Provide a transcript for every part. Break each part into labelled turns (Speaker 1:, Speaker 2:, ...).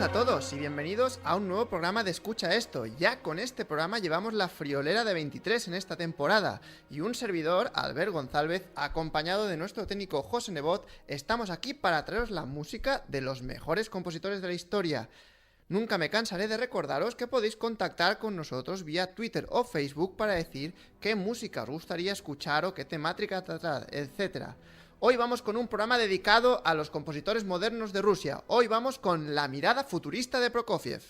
Speaker 1: a todos y bienvenidos a un nuevo programa de Escucha Esto. Ya con este programa llevamos la friolera de 23 en esta temporada y un servidor, Albert González, acompañado de nuestro técnico José Nebot, estamos aquí para traeros la música de los mejores compositores de la historia. Nunca me cansaré de recordaros que podéis contactar con nosotros vía Twitter o Facebook para decir qué música os gustaría escuchar o qué temática tratar, etc. Hoy vamos con un programa dedicado a los compositores modernos de Rusia. Hoy vamos con la mirada futurista de Prokofiev.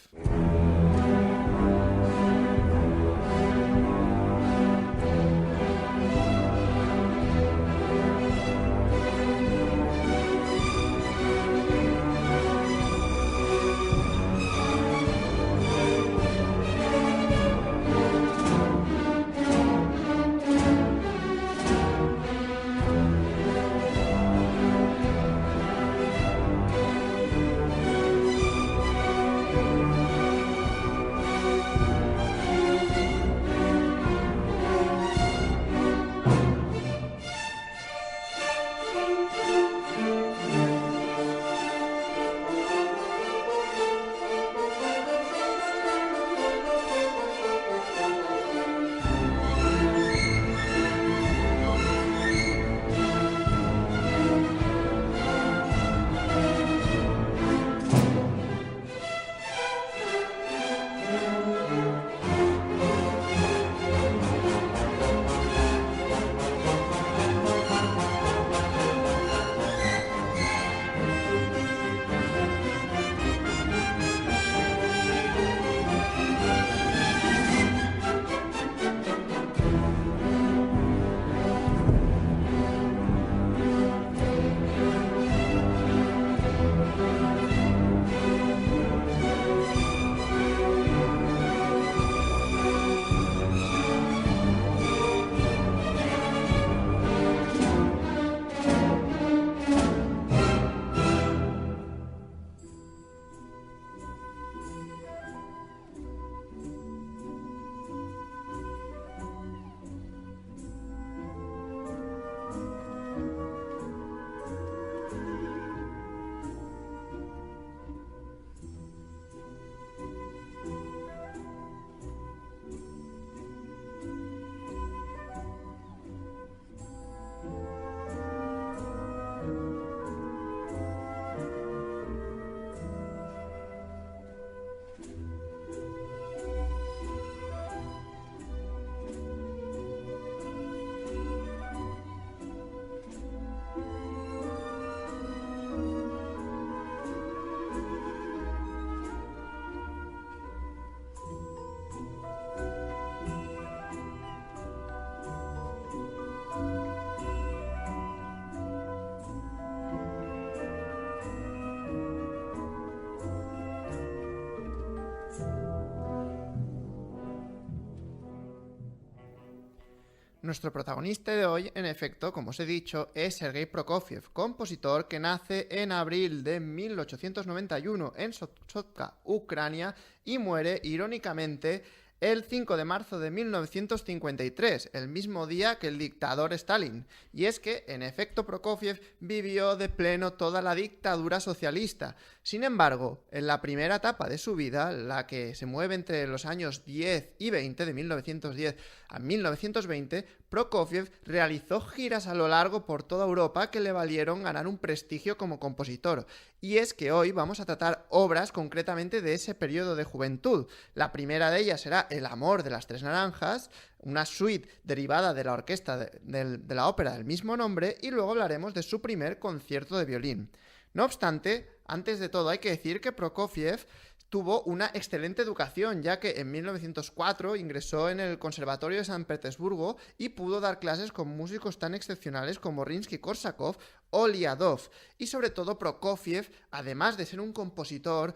Speaker 1: Nuestro protagonista de hoy, en efecto, como os he dicho, es Sergei Prokofiev, compositor que nace en abril de 1891 en Sotka, Ucrania, y muere, irónicamente, el 5 de marzo de 1953, el mismo día que el dictador Stalin. Y es que, en efecto, Prokofiev vivió de pleno toda la dictadura socialista. Sin embargo, en la primera etapa de su vida, la que se mueve entre los años 10 y 20, de 1910 a 1920, Prokofiev realizó giras a lo largo por toda Europa que le valieron ganar un prestigio como compositor. Y es que hoy vamos a tratar obras concretamente de ese periodo de juventud. La primera de ellas será El amor de las tres naranjas, una suite derivada de la orquesta de la ópera del mismo nombre, y luego hablaremos de su primer concierto de violín. No obstante, antes de todo hay que decir que Prokofiev tuvo una excelente educación, ya que en 1904 ingresó en el Conservatorio de San Petersburgo y pudo dar clases con músicos tan excepcionales como Rimsky-Korsakov o Liadov. Y sobre todo Prokofiev, además de ser un compositor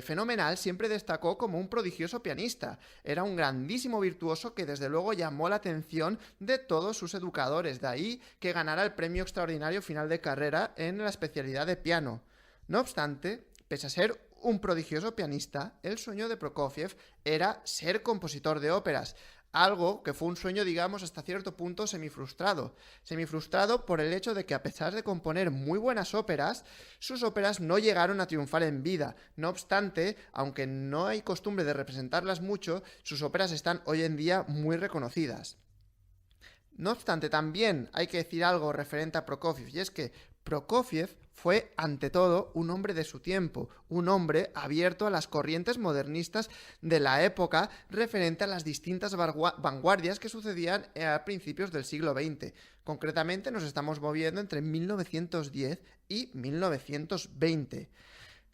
Speaker 1: fenomenal, siempre destacó como un prodigioso pianista. Era un grandísimo virtuoso que desde luego llamó la atención de todos sus educadores, de ahí que ganara el premio extraordinario final de carrera en la especialidad de piano. No obstante, pese a ser un prodigioso pianista, el sueño de Prokofiev era ser compositor de óperas. Algo que fue un sueño, digamos, hasta cierto punto semifrustrado. Semifrustrado por el hecho de que, a pesar de componer muy buenas óperas, sus óperas no llegaron a triunfar en vida. No obstante, aunque no hay costumbre de representarlas mucho, sus óperas están hoy en día muy reconocidas. No obstante, también hay que decir algo referente a Prokofiev, y es que Prokofiev fue, ante todo, un hombre de su tiempo, un hombre abierto a las corrientes modernistas de la época referente a las distintas vanguardias que sucedían a principios del siglo XX. Concretamente nos estamos moviendo entre 1910 y 1920.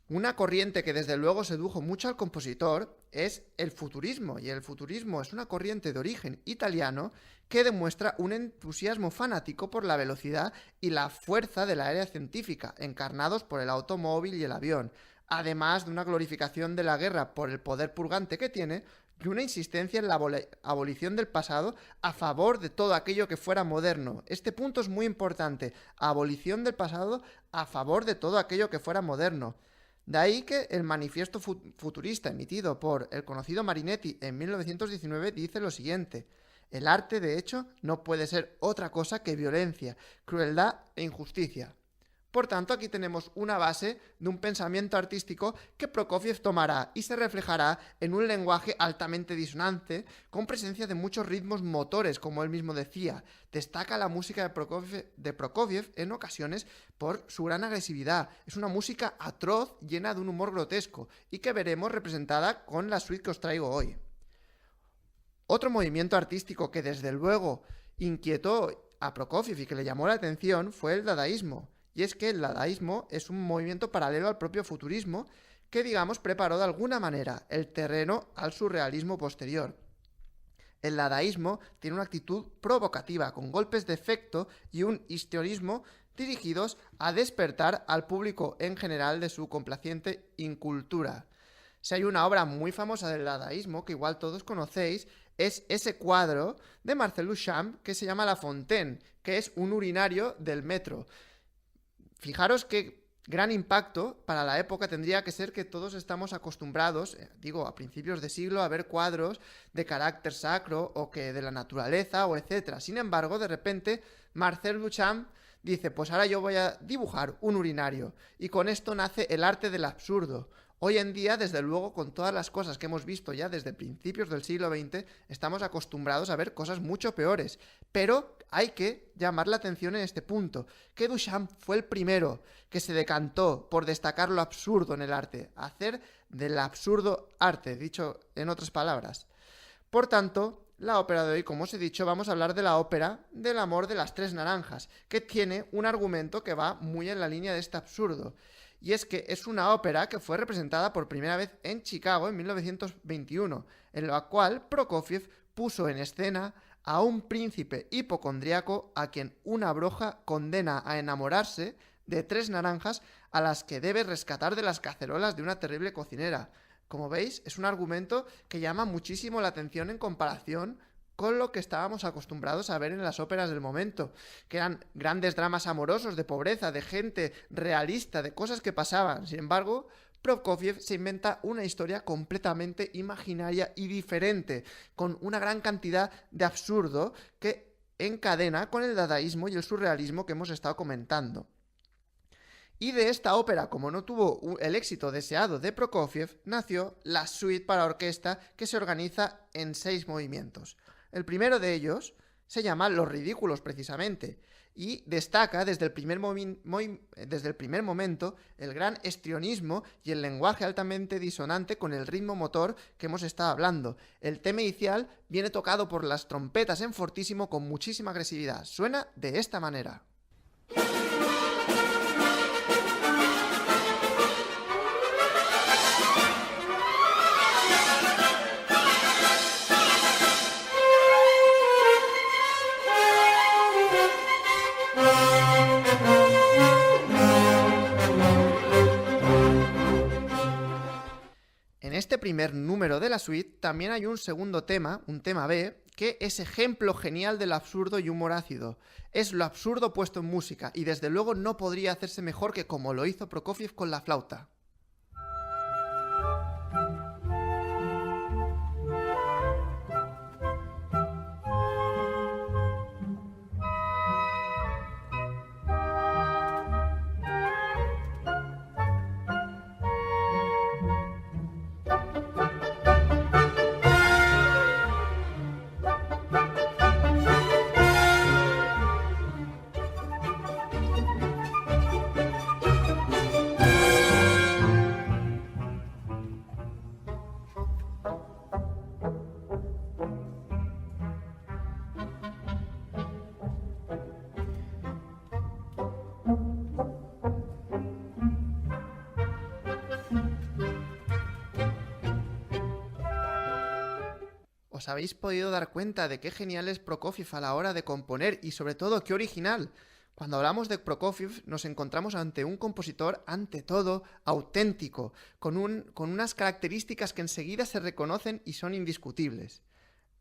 Speaker 1: Una corriente que desde luego sedujo mucho al compositor es el futurismo, y el futurismo es una corriente de origen italiano que demuestra un entusiasmo fanático por la velocidad y la fuerza de la era científica, encarnados por el automóvil y el avión, además de una glorificación de la guerra por el poder purgante que tiene y una insistencia en la abolición del pasado a favor de todo aquello que fuera moderno. Este punto es muy importante, abolición del pasado a favor de todo aquello que fuera moderno. De ahí que el manifiesto futurista emitido por el conocido Marinetti en 1919 dice lo siguiente: el arte, de hecho, no puede ser otra cosa que violencia, crueldad e injusticia. Por tanto, aquí tenemos una base de un pensamiento artístico que Prokofiev tomará y se reflejará en un lenguaje altamente disonante, con presencia de muchos ritmos motores, como él mismo decía. Destaca la música de Prokofiev en ocasiones por su gran agresividad. Es una música atroz, llena de un humor grotesco, y que veremos representada con la suite que os traigo hoy. Otro movimiento artístico que desde luego inquietó a Prokofiev y que le llamó la atención fue el dadaísmo. Y es que el dadaísmo es un movimiento paralelo al propio futurismo que, digamos, preparó de alguna manera el terreno al surrealismo posterior. El dadaísmo tiene una actitud provocativa, con golpes de efecto y un histrionismo dirigidos a despertar al público en general de su complaciente incultura. Si hay una obra muy famosa del dadaísmo, que igual todos conocéis, es ese cuadro de Marcel Duchamp que se llama La Fontaine, que es un urinario del metro. Fijaros qué gran impacto para la época tendría que ser que todos estamos acostumbrados, a principios de siglo, a ver cuadros de carácter sacro o que de la naturaleza o etcétera. Sin embargo, de repente, Marcel Duchamp dice, pues ahora yo voy a dibujar un urinario. Y con esto nace el arte del absurdo. Hoy en día, desde luego, con todas las cosas que hemos visto ya desde principios del siglo XX, estamos acostumbrados a ver cosas mucho peores. Pero hay que llamar la atención en este punto, que Duchamp fue el primero que se decantó por destacar lo absurdo en el arte, hacer del absurdo arte, dicho en otras palabras. Por tanto, la ópera de hoy, como os he dicho, vamos a hablar de la ópera del amor de las tres naranjas, que tiene un argumento que va muy en la línea de este absurdo. Y es que es una ópera que fue representada por primera vez en Chicago en 1921, en la cual Prokofiev puso en escena a un príncipe hipocondriaco a quien una bruja condena a enamorarse de tres naranjas a las que debe rescatar de las cacerolas de una terrible cocinera. Como veis, es un argumento que llama muchísimo la atención en comparación con lo que estábamos acostumbrados a ver en las óperas del momento, que eran grandes dramas amorosos, de pobreza, de gente realista, de cosas que pasaban. Sin embargo, Prokofiev se inventa una historia completamente imaginaria y diferente, con una gran cantidad de absurdo que encadena con el dadaísmo y el surrealismo que hemos estado comentando. Y de esta ópera, como no tuvo el éxito deseado de Prokofiev, nació la suite para orquesta, que se organiza en 6 movimientos. El primero de ellos se llama Los Ridículos, precisamente, y destaca desde el primer momento el gran histrionismo y el lenguaje altamente disonante con el ritmo motor que hemos estado hablando. El tema inicial viene tocado por las trompetas en fortísimo con muchísima agresividad. Suena de esta manera. En este primer número de la suite también hay un segundo tema, un tema B, que es ejemplo genial del absurdo y humor ácido. Es lo absurdo puesto en música y desde luego no podría hacerse mejor que como lo hizo Prokofiev con la flauta. ¿Os habéis podido dar cuenta de qué genial es Prokofiev a la hora de componer y sobre todo qué original? Cuando hablamos de Prokofiev nos encontramos ante un compositor, ante todo, auténtico, con unas características que enseguida se reconocen y son indiscutibles.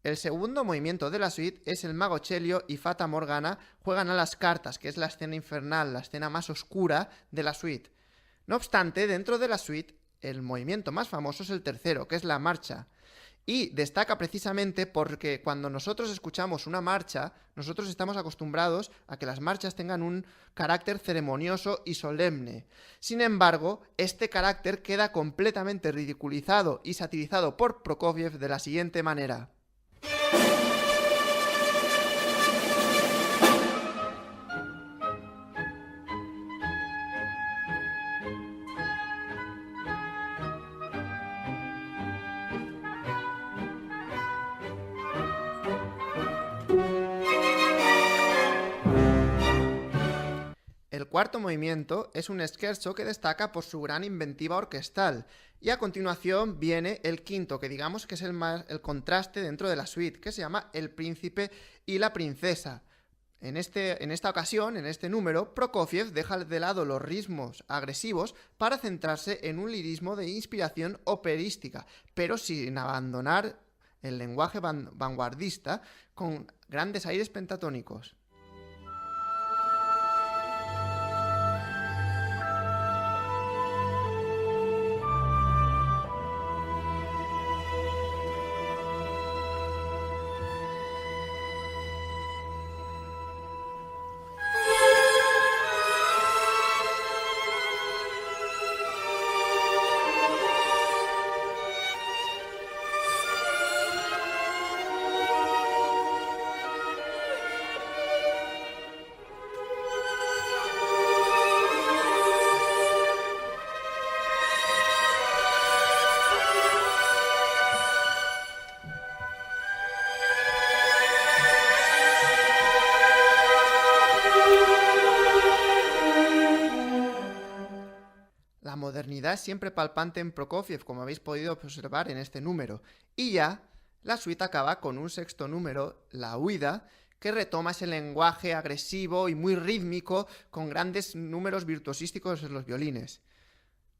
Speaker 1: El segundo movimiento de la suite es el mago Celio y Fata Morgana juegan a las cartas, que es la escena infernal, la escena más oscura de la suite. No obstante, dentro de la suite, el movimiento más famoso es el tercero, que es la marcha. Y destaca precisamente porque cuando nosotros escuchamos una marcha, nosotros estamos acostumbrados a que las marchas tengan un carácter ceremonioso y solemne. Sin embargo, este carácter queda completamente ridiculizado y satirizado por Prokofiev de la siguiente manera. El cuarto movimiento es un scherzo que destaca por su gran inventiva orquestal, y a continuación viene el quinto, que digamos que es el contraste dentro de la suite, que se llama El príncipe y la princesa. En esta ocasión, en este número, Prokofiev deja de lado los ritmos agresivos para centrarse en un lirismo de inspiración operística, pero sin abandonar el lenguaje vanguardista con grandes aires pentatónicos. La modernidad es siempre palpante en Prokofiev, como habéis podido observar en este número. Y ya, la suite acaba con un sexto número, La huida, que retoma ese lenguaje agresivo y muy rítmico, con grandes números virtuosísticos en los violines.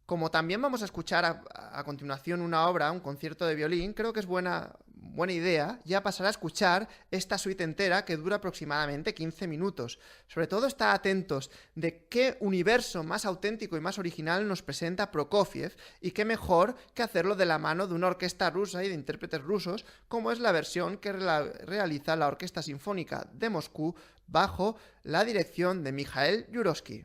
Speaker 1: Como también vamos a escuchar a continuación una obra, un concierto de violín, creo que es buena idea ya pasar a escuchar esta suite entera que dura aproximadamente 15 minutos. Sobre todo estar atentos de qué universo más auténtico y más original nos presenta Prokofiev, y qué mejor que hacerlo de la mano de una orquesta rusa y de intérpretes rusos, como es la versión que realiza la Orquesta Sinfónica de Moscú bajo la dirección de Mikhail Yurovsky.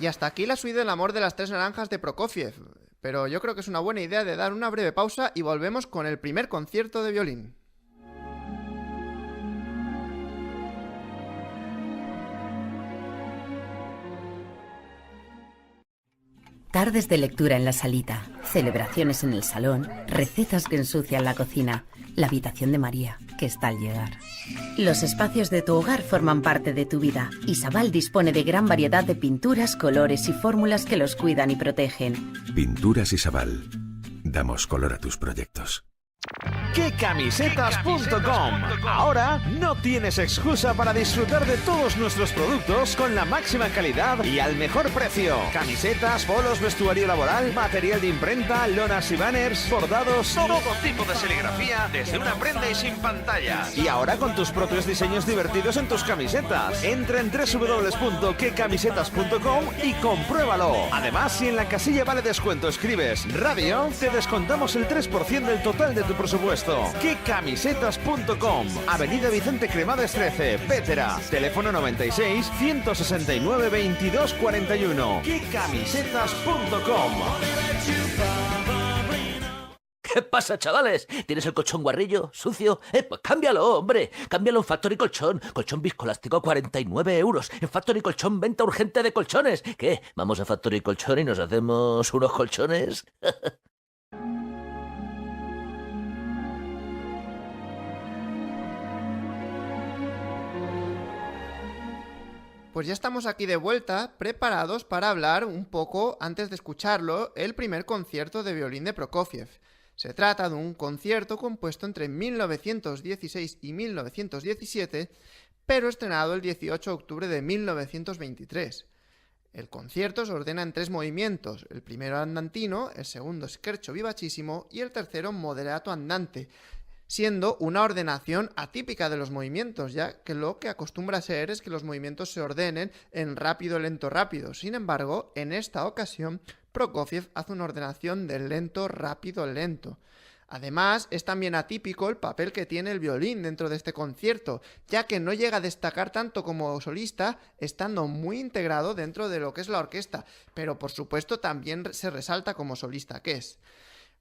Speaker 1: hasta aquí la suite del amor de las tres naranjas de Prokofiev, pero yo creo que es una buena idea de dar una breve pausa y volvemos con el primer concierto de violín.
Speaker 2: Tardes de lectura en la salita, celebraciones en el salón, recetas que ensucian la cocina, la habitación de María, que está al llegar. Los espacios de tu hogar forman parte de tu vida y Sabal dispone de gran variedad de pinturas, colores y fórmulas que los cuidan y protegen.
Speaker 3: Pinturas y Sabal. Damos color a tus proyectos.
Speaker 4: quecamisetas.com. Ahora no tienes excusa para disfrutar de todos nuestros productos con la máxima calidad y al mejor precio. Camisetas, polos, vestuario laboral, material de imprenta, lonas y banners, bordados, todo tipo de serigrafía desde una prenda y sin pantalla. Y ahora con tus propios diseños divertidos en tus camisetas. Entra en www.quecamisetas.com y compruébalo. Además, si en la casilla vale descuento escribes radio, te descontamos el 3% del total de tu presupuesto. quecamisetas.com. Avenida Vicente Cremades 13, Pétera. Teléfono 96 169 22 41. quecamisetas.com.
Speaker 5: ¿Qué pasa, chavales? ¿Tienes el colchón guarrillo? ¿Sucio? Pues cámbialo, hombre. Cámbialo en Factory Colchón. Colchón viscoelástico a 49 €. En Factory Colchón, venta urgente de colchones. ¿Qué? ¿Vamos a Factory Colchón y nos hacemos unos colchones?
Speaker 1: Pues ya estamos aquí de vuelta, preparados para hablar un poco, antes de escucharlo, el primer concierto de violín de Prokofiev. Se trata de un concierto compuesto entre 1916 y 1917, pero estrenado el 18 de octubre de 1923. El concierto se ordena en 3 movimientos, el primero andantino, el segundo scherzo vivacissimo y el tercero moderato andante, siendo una ordenación atípica de los movimientos, ya que lo que acostumbra a ser es que los movimientos se ordenen en rápido, lento, rápido. Sin embargo, en esta ocasión, Prokofiev hace una ordenación de lento, rápido, lento. Además, es también atípico el papel que tiene el violín dentro de este concierto, ya que no llega a destacar tanto como solista, estando muy integrado dentro de lo que es la orquesta, pero por supuesto también se resalta como solista que es.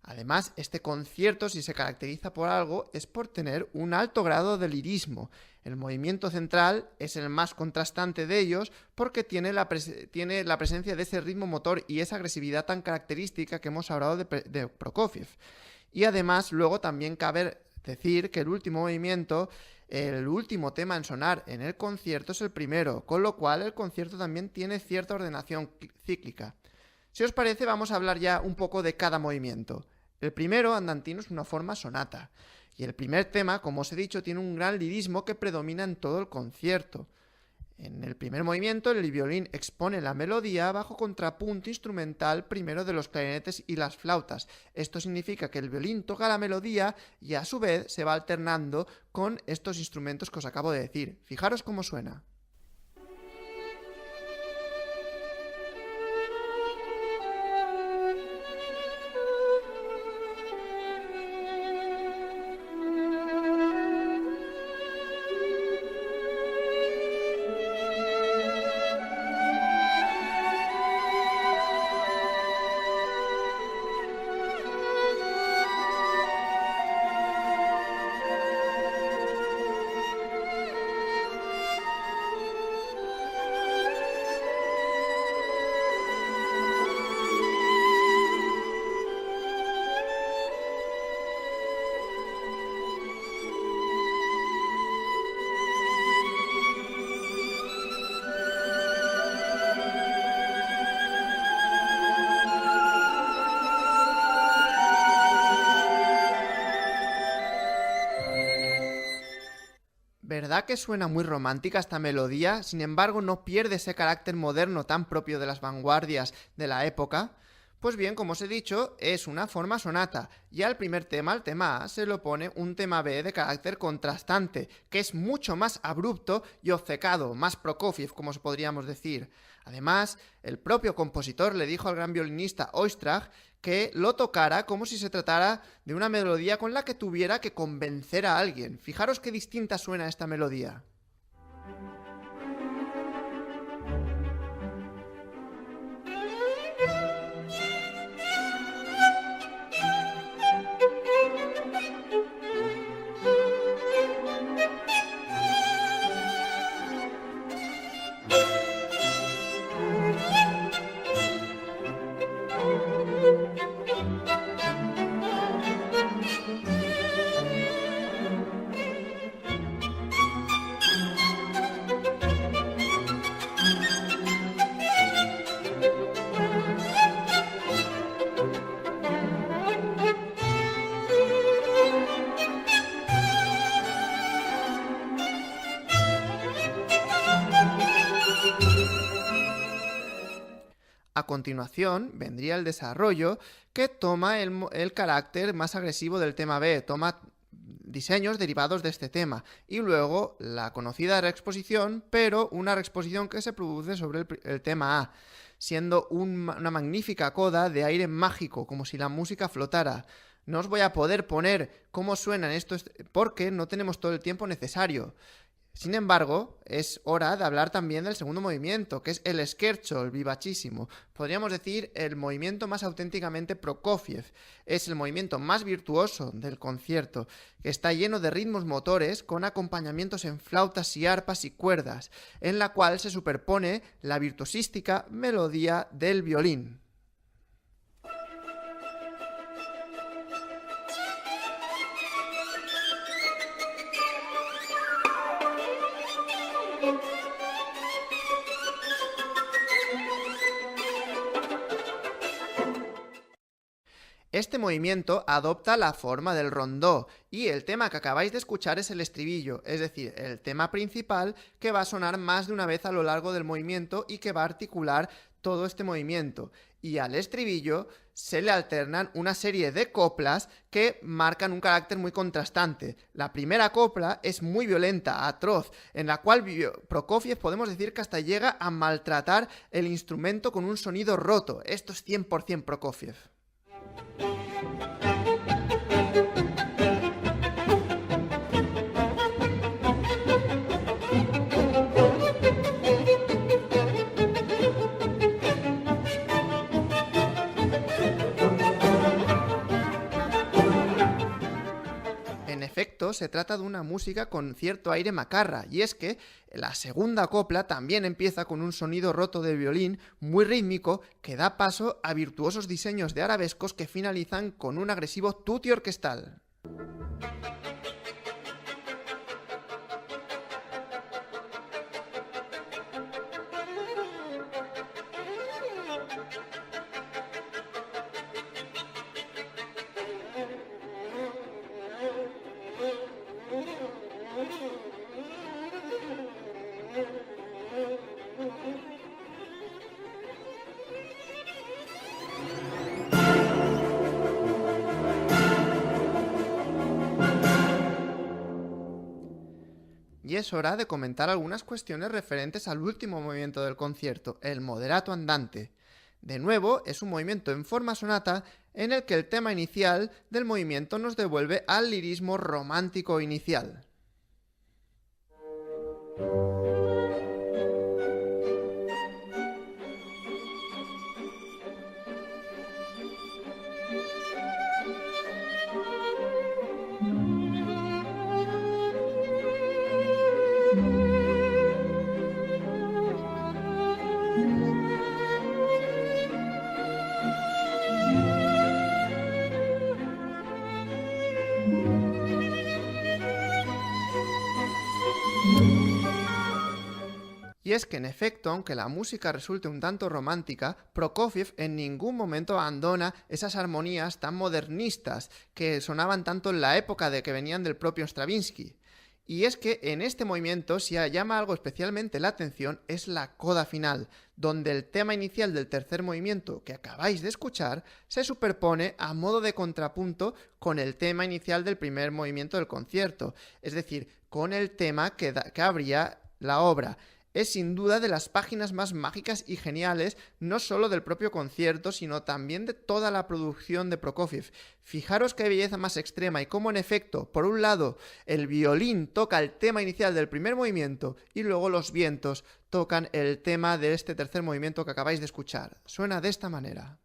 Speaker 1: Además, este concierto, si se caracteriza por algo, es por tener un alto grado de lirismo. El movimiento central es el más contrastante de ellos porque tiene la presencia de ese ritmo motor y esa agresividad tan característica que hemos hablado de Prokofiev. Y además, luego también cabe decir que el último movimiento, el último tema en sonar en el concierto es el primero, con lo cual el concierto también tiene cierta ordenación cíclica. Si os parece, vamos a hablar ya un poco de cada movimiento. El primero, andantino, es una forma sonata. Y el primer tema, como os he dicho, tiene un gran lirismo que predomina en todo el concierto. En el primer movimiento, el violín expone la melodía bajo contrapunto instrumental primero de los clarinetes y las flautas. Esto significa que el violín toca la melodía y a su vez se va alternando con estos instrumentos que os acabo de decir. Fijaros cómo suena. ¿Verdad que suena muy romántica esta melodía? Sin embargo, no pierde ese carácter moderno tan propio de las vanguardias de la época. Pues bien, como os he dicho, es una forma sonata, y al primer tema, al tema A, se le opone un tema B de carácter contrastante, que es mucho más abrupto y obcecado, más Prokofiev, como podríamos decir. Además, el propio compositor le dijo al gran violinista Oistrakh que lo tocara como si se tratara de una melodía con la que tuviera que convencer a alguien. Fijaros qué distinta suena esta melodía. continuación vendría el desarrollo, que toma el carácter más agresivo del tema B, toma diseños derivados de este tema, y luego la conocida reexposición, pero una reexposición que se produce sobre el tema A, siendo una magnífica coda de aire mágico, como si la música flotara. No os voy a poder poner cómo suenan estos porque no tenemos todo el tiempo necesario. Sin embargo, es hora de hablar también del segundo movimiento, que es el scherzo, el vivacísimo. Podríamos decir el movimiento más auténticamente Prokofiev. Es el movimiento más virtuoso del concierto, que está lleno de ritmos motores con acompañamientos en flautas y arpas y cuerdas, en la cual se superpone la virtuosística melodía del violín. Este movimiento adopta la forma del rondó y el tema que acabáis de escuchar es el estribillo, es decir, el tema principal que va a sonar más de una vez a lo largo del movimiento y que va a articular todo este movimiento. Y al estribillo se le alternan una serie de coplas que marcan un carácter muy contrastante. La primera copla es muy violenta, atroz, en la cual Prokofiev podemos decir que hasta llega a maltratar el instrumento con un sonido roto. Esto es 100% Prokofiev. En efecto, se trata de una música con cierto aire macarra, y es que la segunda copla también empieza con un sonido roto de violín muy rítmico que da paso a virtuosos diseños de arabescos que finalizan con un agresivo tutti orquestal. Y es hora de comentar algunas cuestiones referentes al último movimiento del concierto, el moderato andante. De nuevo, es un movimiento en forma sonata en el que el tema inicial del movimiento nos devuelve al lirismo romántico inicial. Y es que en efecto, aunque la música resulte un tanto romántica, Prokofiev en ningún momento abandona esas armonías tan modernistas que sonaban tanto en la época de que venían del propio Stravinsky. Y es que en este movimiento, si llama algo especialmente la atención, es la coda final, donde el tema inicial del tercer movimiento que acabáis de escuchar se superpone a modo de contrapunto con el tema inicial del primer movimiento del concierto, es decir, con el tema que abría la obra. Es sin duda de las páginas más mágicas y geniales, no solo del propio concierto, sino también de toda la producción de Prokofiev. Fijaros qué belleza más extrema y cómo en efecto, por un lado, el violín toca el tema inicial del primer movimiento y luego los vientos tocan el tema de este tercer movimiento que acabáis de escuchar. Suena de esta manera.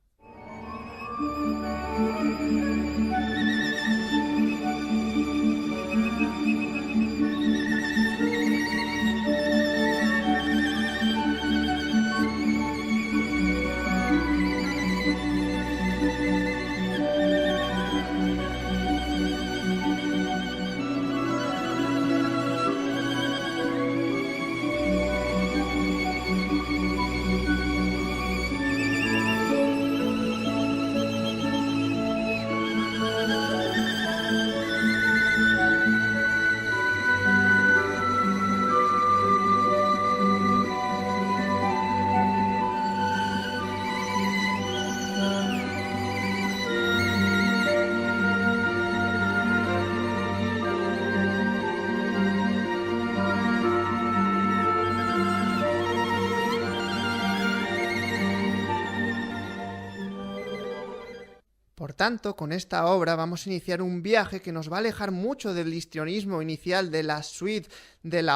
Speaker 1: Por tanto, con esta obra vamos a iniciar un viaje que nos va a alejar mucho del histrionismo inicial de la suite del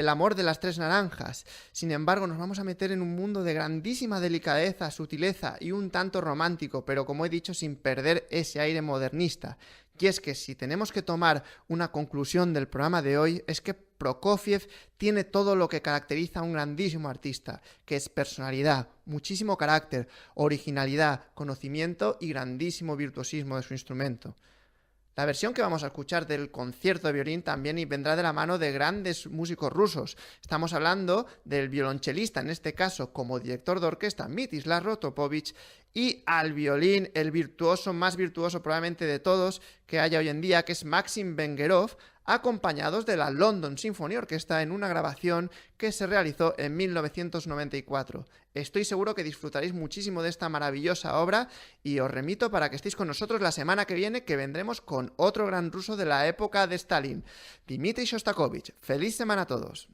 Speaker 1: amor de las tres naranjas. Sin embargo, nos vamos a meter en un mundo de grandísima delicadeza, sutileza y un tanto romántico, pero como he dicho, sin perder ese aire modernista. Y es que si tenemos que tomar una conclusión del programa de hoy, es que Prokofiev tiene todo lo que caracteriza a un grandísimo artista, que es personalidad, muchísimo carácter, originalidad, conocimiento y grandísimo virtuosismo de su instrumento. La versión que vamos a escuchar del concierto de violín también vendrá de la mano de grandes músicos rusos. Estamos hablando del violonchelista, en este caso como director de orquesta, Mstislav Rostropovich, y al violín, el virtuoso más virtuoso probablemente de todos que haya hoy en día, que es Maxim Vengerov, acompañados de la London Symphony Orchestra en una grabación que se realizó en 1994. Estoy seguro que disfrutaréis muchísimo de esta maravillosa obra y os remito para que estéis con nosotros la semana que viene, que vendremos con otro gran ruso de la época de Stalin, Dmitri Shostakovich. ¡Feliz semana a todos!